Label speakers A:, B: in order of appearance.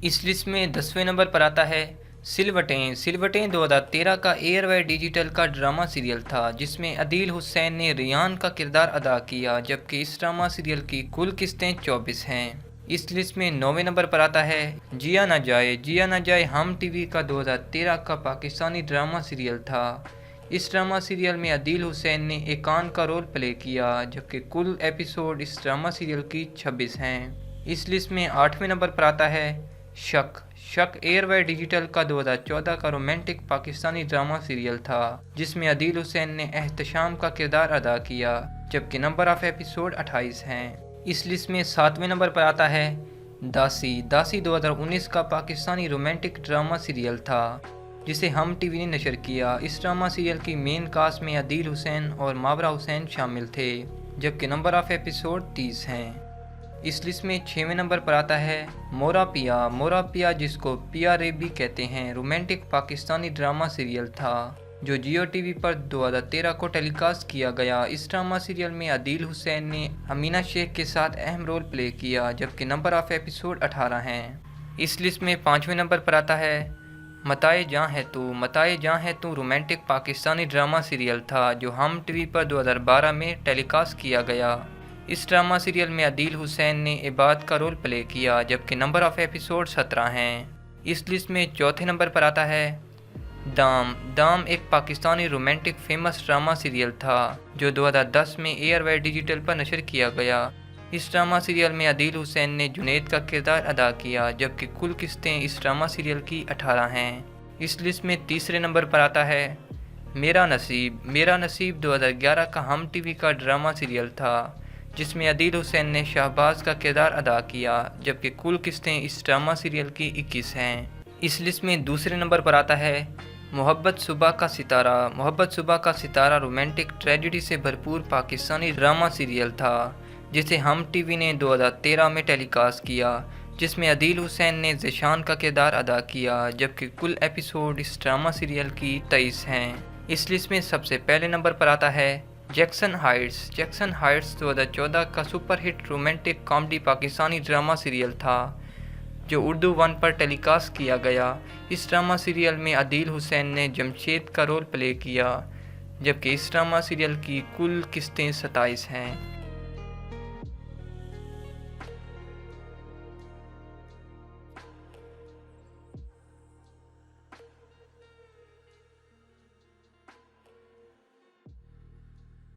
A: اس list میں 10ویں number پر آتا ہے سلوٹیں۔ سلوٹیں 2013 کا ایئر وے ڈیجیٹل کا ڈرامہ سیریل تھا جس میں عدیل حسین نے ریان کا کردار ادا کیا، جبکہ اس ڈرامہ سیریل کی کل قسطیں 24 ہیں۔ اس لسٹ میں 9ویں نمبر پر آتا ہے جیا نہ جائے۔ جیا نہ جائے ہم ٹی وی کا 2013 کا پاکستانی ڈرامہ سیریل تھا۔ اس ڈرامہ سیریل میں عدیل حسین نے ایکان کا رول پلے کیا، جبکہ کل ایپیسوڈ اس ڈرامہ سیریل کی 26 ہیں۔ اس لسٹ میں 8ویں نمبر پر آتا ہے شک۔ شک ایئر وے ڈیجیٹل کا 2014 کا رومانٹک پاکستانی ڈرامہ سیریل تھا جس میں عدیل حسین نے احتشام کا کردار ادا کیا، جبکہ نمبر آف ایپیسوڈ 28 ہیں۔ اس لسٹ میں 7ویں نمبر پر آتا ہے داسی۔ داسی 2019 کا پاکستانی رومانٹک ڈرامہ سیریل تھا جسے ہم ٹی وی نے نشر کیا۔ اس ڈرامہ سیریل کی مین کاسٹ میں عدیل حسین اور ماورا حسین شامل تھے، جبکہ نمبر آف ایپیسوڈ 30 ہیں۔ اس لسٹ میں 6ویں نمبر پر آتا ہے مورا پیا۔ مورا پیا جس کو پیا رے بھی کہتے ہیں، رومانٹک پاکستانی ڈرامہ سیریل تھا جو جیو ٹی وی پر 2013 کو ٹیلی کاسٹ کیا گیا۔ اس ڈرامہ سیریل میں عدیل حسین نے امینہ شیخ کے ساتھ اہم رول پلے کیا، جبکہ نمبر آف ایپیسوڈ 18 ہیں۔ اس لسٹ میں 5ویں نمبر پر آتا ہے متائے جاں ہے تو۔ متائے جاں ہے تو رومانٹک پاکستانی ڈرامہ سیریل تھا جو ہم ٹی وی پر 2012 میں ٹیلی کاسٹ کیا گیا۔ اس ڈرامہ سیریل میں عدیل حسین نے عباد کا رول پلے کیا، جبکہ نمبر آف ایپیسوڈ 17 ہیں۔ اس لسٹ میں 4تھے نمبر پر آتا ہے دام۔ دام ایک Pakistani romantic famous drama serial تھا جو 2010 میں ایئر وے ڈیجیٹل پر نشر کیا گیا۔ اس ڈرامہ سیریل میں عدیل حسین نے جنید کا کردار ادا کیا، جبکہ کل قسطیں اس ڈرامہ سیریل کی 18 ہیں۔ اس لسٹ میں تیسرے نمبر پر آتا ہے میرا نصیب۔ میرا نصیب 2011 کا ہم ٹی وی کا ڈرامہ سیریل تھا جس میں عدیل حسین نے شہباز کا کردار ادا کیا، جبکہ کل قسطیں اس ڈرامہ سیریل کی 21 ہیں۔ اس لسٹ میں دوسرے نمبر پر آتا ہے محبت صبح کا ستارہ۔ محبت صبح کا ستارہ رومانٹک ٹریجڈی سے بھرپور پاکستانی ڈرامہ سیریل تھا جسے ہم ٹی وی نے 2013 میں ٹیلی کاسٹ کیا، جس میں عدیل حسین نے ذیشان کا کردار ادا کیا، جبکہ کل ایپیسوڈ اس ڈرامہ سیریل کی 23 ہیں۔ اس لسٹ میں سب سے پہلے نمبر پر آتا ہے جیکسن ہائٹس۔ جیکسن ہائٹس 2014 کا super hit romantic comedy Pakistani drama serial تھا جو اردو 1 پر ٹیلی کاسٹ کیا گیا۔ اس ڈرامہ سیریل میں عدیل حسین نے جمشید کا رول پلے کیا، جبکہ اس ڈرامہ سیریل کی کل قسطیں 27 ہیں۔